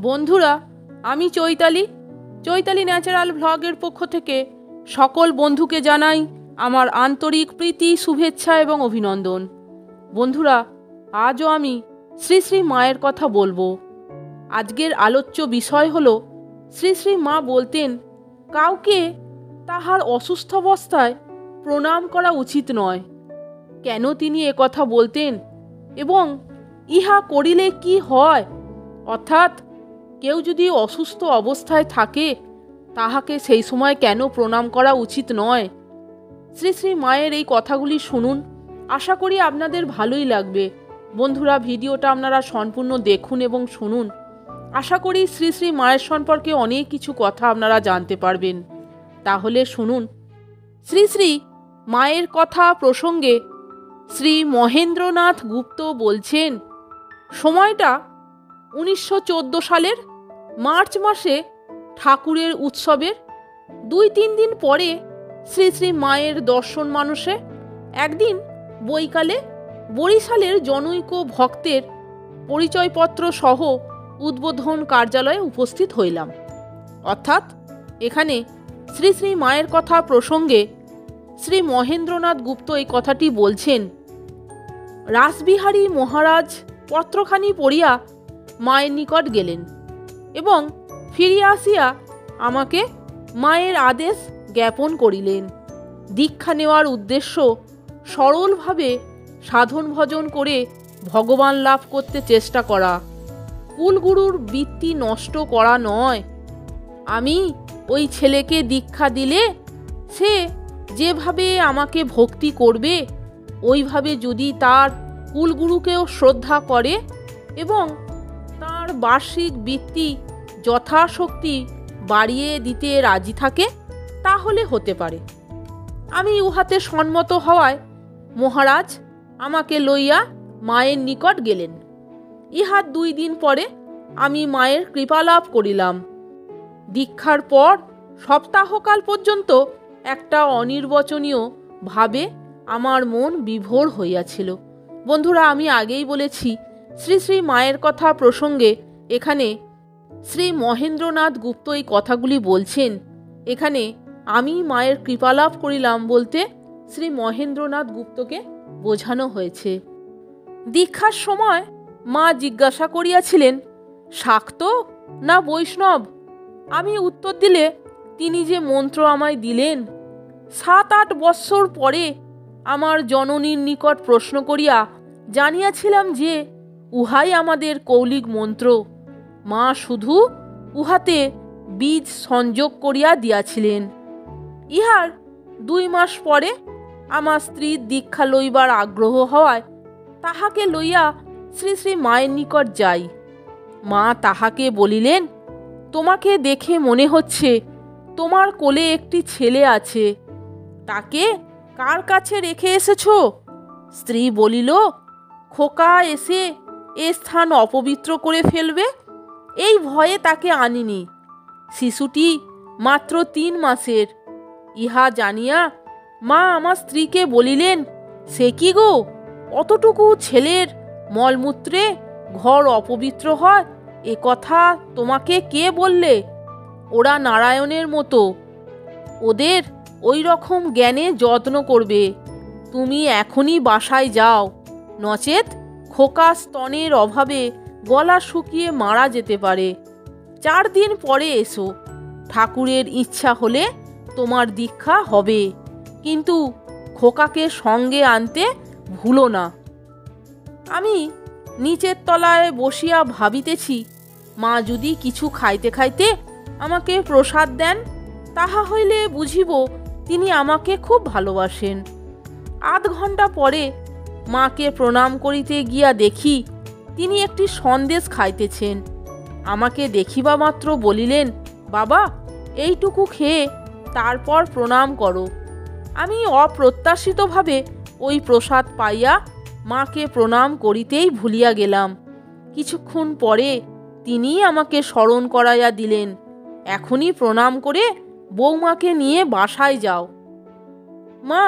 বন্ধুরা, আমি চৈতালি ন্যাচারাল ব্লগের পক্ষ থেকে সকল বন্ধুকে জানাই আমার আন্তরিক প্রীতি, শুভেচ্ছা এবং অভিনন্দন। বন্ধুরা, আজও আমি শ্রী শ্রী মায়ের কথা বলবো। আজকের আলোচ্য বিষয় হলো শ্রী শ্রী মা বলতেন, কাউকে তাহার অসুস্থ অবস্থায় প্রণাম করা উচিত নয়। কেন তিনি কথা বলতেন এবং ইহা করিলে কি হয়, অর্থাৎ কেউ যদি অসুস্থ অবস্থায় থাকে তাহাকে সেই সময় কেন প্রণাম করা উচিত নয়। শ্রী শ্রী মায়ের এই কথাগুলি শুনুন, আশা করি আপনাদের ভালোই লাগবে। বন্ধুরা, ভিডিওটা আপনারা সম্পূর্ণ দেখুন এবং শুনুন। আশা করি শ্রী শ্রী মায়ের সম্পর্কে অনেক কিছু কথা আপনারা জানতে পারবেন। তাহলে শুনুন। শ্রী শ্রী মায়ের কথা প্রসঙ্গে শ্রী মহেন্দ্রনাথ গুপ্ত বলছেন, সময়টা 1914 সালের মার্চ মাসে ঠাকুরের উৎসবের 2-3 দিন পরে শ্রী শ্রী মায়ের দর্শন মানুষে একদিন বৈকালে বরিশালের জনৈক ভক্তের পরিচয়পত্র সহ উদ্বোধন কার্যালয়ে উপস্থিত হইলাম। অর্থাৎ এখানে শ্রী শ্রী মায়ের কথা প্রসঙ্গে শ্রী মহেন্দ্রনাথ গুপ্ত এই কথাটি বলছেন। রাসবিহারী মহারাজ পত্রখানি পড়িয়া মায়ের নিকট গেলেন এবং ফিরিয়া আসিয়া আমাকে মায়ের আদেশ জ্ঞাপন করিলেন। দীক্ষা নেওয়ার উদ্দেশ্য সরলভাবে সাধন ভজন করে ভগবান লাভ করতে চেষ্টা করা, কুলগুরুর বৃত্তি নষ্ট করা নয়। আমি ওই ছেলেকে দীক্ষা দিলে সে যেভাবে আমাকে ভক্তি করবে ওইভাবে যদি তার কুলগুরুকেও শ্রদ্ধা করে এবং তার বার্ষিক বৃত্তি যথাশক্তি বাড়িয়ে দিতে রাজি থাকে তাহলে হতে পারে। আমি উহাতে সম্মত হওয়ায় মহারাজ আমাকে লইয়া মায়ের নিকট গেলেন। ইহার 2 দিন পরে আমি মায়ের কৃপালাভ করিলাম। দীক্ষার পর সপ্তাহকাল পর্যন্ত একটা অনির্বচনীয় ভাবে আমার মন বিভোর হইয়াছিল। বন্ধুরা, আমি আগেই বলেছি শ্রী শ্রী মায়ের কথা প্রসঙ্গে এখানে শ্রী মহেন্দ্রনাথ গুপ্ত এই কথাগুলি বলছেন। এখানে আমি মায়ের কৃপালাভ করিলাম বলতে শ্রী মহেন্দ্রনাথ গুপ্তকে বোঝানো হয়েছে। দীক্ষার সময় মা জিজ্ঞাসা করিয়াছিলেন, শাক্ত না বৈষ্ণব? আমি উত্তর দিলে তিনি যে মন্ত্র আমায় দিলেন 7-8 বৎসর পরে আমার জননীর নিকট প্রশ্ন করিয়া জানিয়াছিলাম যে উহাই আমাদের কৌলিক মন্ত্র। মা শুধু উহাতে বীজ সংযোগ করিয়া দিয়াছিলেন। ইহার 2 মাস পরে আমার স্ত্রীর দীক্ষা লইবার আগ্রহ হওয়ায় তাহাকে লইয়া শ্রী শ্রী মায়ের নিকট যাই। মা তাহাকে বলিলেন, তোমাকে দেখে মনে হচ্ছে তোমার কোলে একটি ছেলে আছে, তাকে কার কাছে রেখে এসেছো? স্ত্রী বলিল, খোকা এসে এ স্থান অপবিত্র করে ফেলবে, এই ভয়ে তাকে আনিনি। শিশুটি মাত্র 3 মাসের। ইহা জানিয়া মা আমার স্ত্রীকে বলিলেন, সে কি গো, অতটুকু ছেলের মলমূত্রে ঘর অপবিত্র হয়, এ কথা তোমাকে কে বললে? ওরা নারায়ণের মতো, ওদের ওই রকম জ্ঞানে যত্ন করবে। তুমি এখনই বাসায় যাও, নচেত খোকা স্তনের অভাবে গলা শুকিয়ে মারা যেতে পারে। 4 দিন পরে এসো, ঠাকুরের ইচ্ছা হলে তোমার দীক্ষা হবে, কিন্তু খোকাকে সঙ্গে আনতে ভুলো না। আমি নিচের তলায় বসিয়া ভাবিতেছি, মা যদি কিছু খাইতে খাইতে আমাকে প্রসাদ দেন তাহা হইলে বুঝিব তিনি আমাকে খুব ভালোবাসেন। 8 ঘন্টা পরে মাকে প্রণাম করিতে গিয়া দেখি তিনি একটি সন্দেশ খাইতেছেন। আমাকে দেখিবা মাত্র বলিলেন, বাবা এইটুকু খেয়ে তারপর প্রণাম করো। আমি অপ্রত্যাশিতভাবে ওই প্রসাদ পাইয়া মাকে প্রণাম করিতেই ভুলিয়া গেলাম। কিছুক্ষণ পরে তিনি আমাকে স্মরণ করাইয়া দিলেন, এখনই প্রণাম করে বৌমাকে নিয়ে বাসায় যাও। মা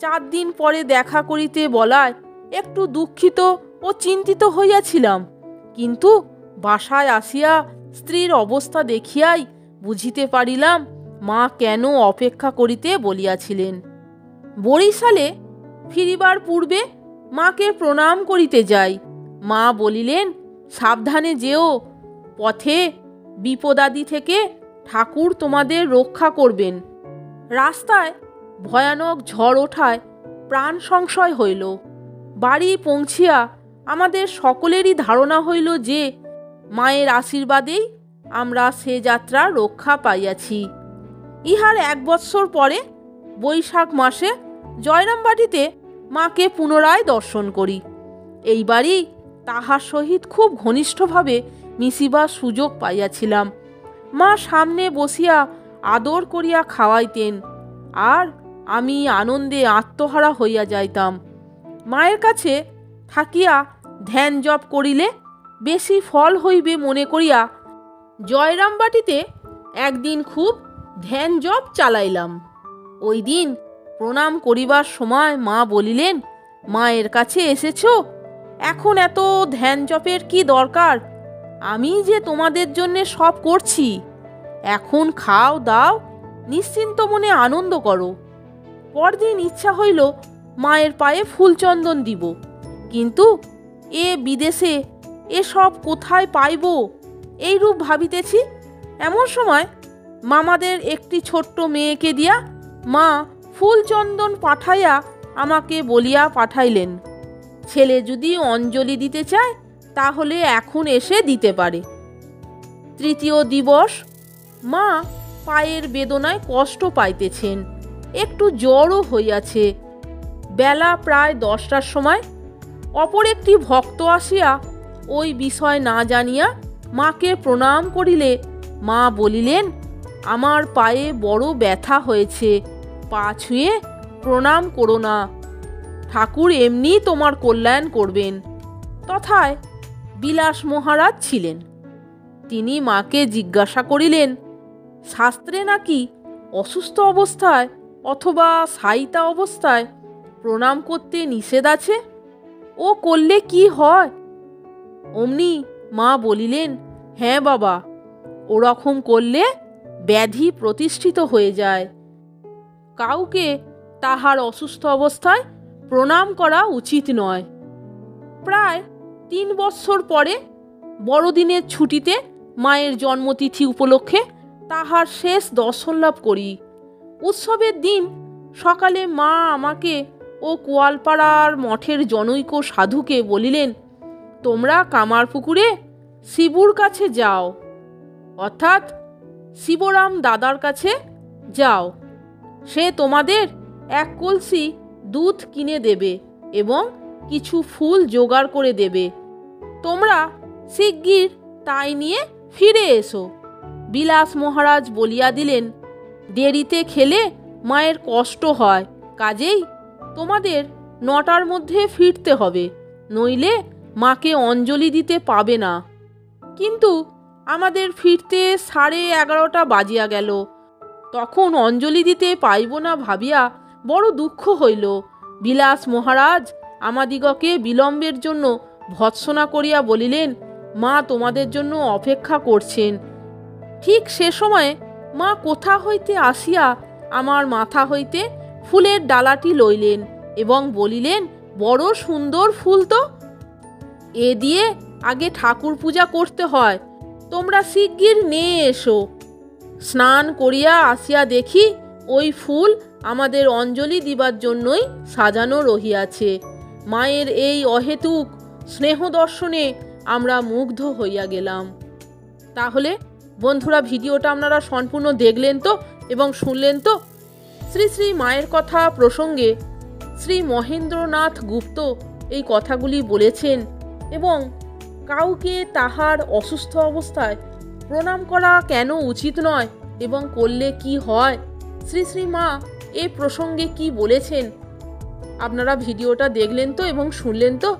4 দিন পরে দেখা করিতে বলায় একটু দুঃখিত ও চিন্তিত হইয়াছিলাম, কিন্তু বাসায় আসিয়া স্ত্রীর অবস্থা দেখিয়াই বুঝিতে পারিলাম মা কেন অপেক্ষা করিতে বলিয়াছিলেন। বরিশালে ফিরিবার পূর্বে মাকে প্রণাম করিতে যাই। মা বলিলেন, সাবধানে যেও, পথে বিপদাদি থেকে ঠাকুর তোমাদের রক্ষা করবেন। রাস্তায় ভয়ানক ঝড় ওঠায় প্রাণ সংশয় হইল। বাড়ি পৌঁছিয়া আমাদের সকলেরই ধারণা হইল যে মায়ের আশীর্বাদেই আমরা সে যাত্রা রক্ষা পাইয়াছি। ইহার 1 বৎসর পরে বৈশাখ মাসে জয়রামবাটিতে মাকে পুনরায় দর্শন করি। এইবারই তাহার সহিত খুব ঘনিষ্ঠভাবে মিশিবার সুযোগ পাইয়াছিলাম। মা সামনে বসিয়া আদর করিয়া খাওয়াইতেন, আর আমি আনন্দে আত্মহারা হইয়া যাইতাম। মায়ের কাছে থাকিয়া ধ্যান জপ করিলে বেশি ফল হইবে মনে করিয়া জয়রামবাটিতে একদিন খুব ধ্যান জপ চালাইলাম। ওই দিন প্রণাম করিবার সময় মা বলিলেন, মায়ের কাছে এসেছ, এখন এত ধ্যান জপের কি দরকার? আমি যে তোমাদের জন্য সব করছি। এখন খাও দাও, নিশ্চিন্ত মনে আনন্দ করো। পরদিন ইচ্ছা হইল মায়ের পায়ে ফুলচন্দন দিব, কিন্তু এ বিদেশে এসব কোথায় পাইব এইরূপ ভাবিতেছি। এমন সময় মামাদের একটি ছোট্ট মেয়েকে দিয়া মা ফুলচন্দন পাঠাইয়া আমাকে বলিয়া পাঠাইলেন, ছেলে যদি অঞ্জলি দিতে চায় তাহলে এখন এসে দিতে পারে। তৃতীয় দিবস মা পায়ের বেদনায় কষ্ট পাইতেছেন, একটু জ্বরও হইয়াছে। বেলা প্রায় 10টার সময় অপর একটি ভক্ত আসিয়া ওই বিষয় না জানিয়া মাকে প্রণাম করিলে মা বলিলেন, আমার পায়ে বড় ব্যথা হয়েছে, পা ছুঁয়ে প্রণাম করো না, ঠাকুর এমনি তোমার কল্যাণ করবেন। তথায় বিলাস মহারাজ ছিলেন। তিনি মাকে জিজ্ঞাসা করিলেন, শাস্ত্রে নাকি অসুস্থ অবস্থায় অথবা সাইতা অবস্থায় প্রণাম করতে নিষেধ আছে, ও করলে কি হয়? অমনি মা বলিলেন, হ্যাঁ বাবা, ওরকম করলে ব্যাধি প্রতিষ্ঠিত হয়ে যায়। কাউকে তাহার অসুস্থ অবস্থায় প্রণাম করা উচিত নয়। প্রায় 3 বৎসর পরে বড়দিনের ছুটিতে মায়ের জন্মতিথি উপলক্ষে তাহার শেষ দর্শন লাভ করি। উৎসবের দিন সকালে মা আমাকে ও কোয়ালপাড়ার মঠের জনৈক সাধুকে বলিলেন, তোমরা কামারপুকুরে শিবুর কাছে যাও, অর্থাৎ শিবরাম দাদার কাছে যাও। সে তোমাদের 1 কলসি দুধ কিনে দেবে এবং কিছু ফুল জোগাড় করে দেবে। তোমরা শিগগির তাই নিয়ে ফিরে এসো। বিলাস মহারাজ বলিয়া দিলেন, দেরিতে খেলে মায়ের কষ্ট হয়, কাজেই তোমাদের 9টার মধ্যে ফিরতে হবে, নইলে মাকে অঞ্জলি দিতে পাবে না। কিন্তু আমাদের ফিরতে 11:30 বাজিয়া গেল। তখন অঞ্জলি দিতে পাইব না ভাবিয়া বড় দুঃখ হইল। বিলাস মহারাজ আমাদিগকে বিলম্বের জন্য ভৎসনা করিয়া বলিলেন, মা তোমাদের জন্য অপেক্ষা করছেন। ঠিক সে সময়ে মা কোথা হইতে আসিয়া আমার মাথা হইতে ফুলের ডালাটি লইলেন এবং বলিলেন, বড় সুন্দর ফুল তো, এ দিয়ে আগে ঠাকুর পূজা করতে হয়, তোমরা শিগগির নিয়ে এসো। স্নান করিয়া আসিয়া দেখি ওই ফুল আমাদের অঞ্জলি দিবার জন্যই সাজানো রহিয়াছে। মায়ের এই অহেতুক স্নেহ দর্শনে আমরা মুগ্ধ হইয়া গেলাম। তাহলে বন্ধুরা, ভিডিওটা আপনারা সম্পূর্ণ দেখলেন তো এবং শুনলেন তো? শ্রী শ্রী মায়ের কথা প্রসঙ্গে শ্রী মহেন্দ্রনাথ গুপ্ত এই কথাগুলি বলেছেন এবং কাউকে তাহার অসুস্থ অবস্থায় প্রণাম করা কেন উচিত নয় এবং করলে কি হয়, শ্রী শ্রী মা এই প্রসঙ্গে কি বলেছেন, আপনারা ভিডিওটা দেখলেন তো এবং শুনলেন তো?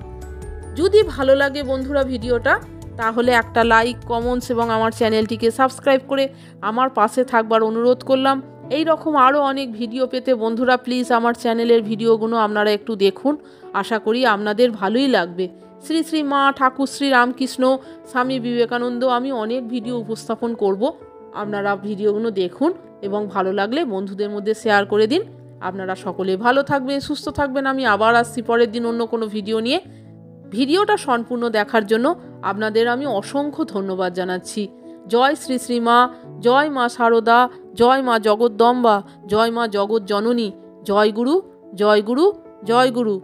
যদি ভালো লাগে বন্ধুরা ভিডিওটা, তাহলে একটা লাইক, কমেন্টস এবং আমার চ্যানেলটিকে সাবস্ক্রাইব করে আমার পাশে থাকবার অনুরোধ করলাম। এই রকম আরও অনেক ভিডিও পেতে বন্ধুরা প্লিজ আমার চ্যানেলের ভিডিওগুলো আপনারা একটু দেখুন, আশা করি আপনাদের ভালোই লাগবে। শ্রী শ্রী মা ঠাকুর শ্রী রামকৃষ্ণ, স্বামী বিবেকানন্দ, আমি অনেক ভিডিও উপস্থাপন করব। আপনারা ভিডিওগুলো দেখুন এবং ভালো লাগলে বন্ধুদের মধ্যে শেয়ার করে দিন। আপনারা সকলে ভালো থাকবেন, সুস্থ থাকবেন। আমি আবার আসছি পরের দিন অন্য কোনো ভিডিও নিয়ে। ভিডিওটা সম্পূর্ণ দেখার জন্য আপনাদের আমি অসংখ্য ধন্যবাদ জানাচ্ছি। জয় শ্রী শ্রী মা, জয় মা শারদা, জয় মা জগদ্দম্বা, জয় মা জগৎ জননী, জয় গুরু, জয় গুরু, জয় গুরু।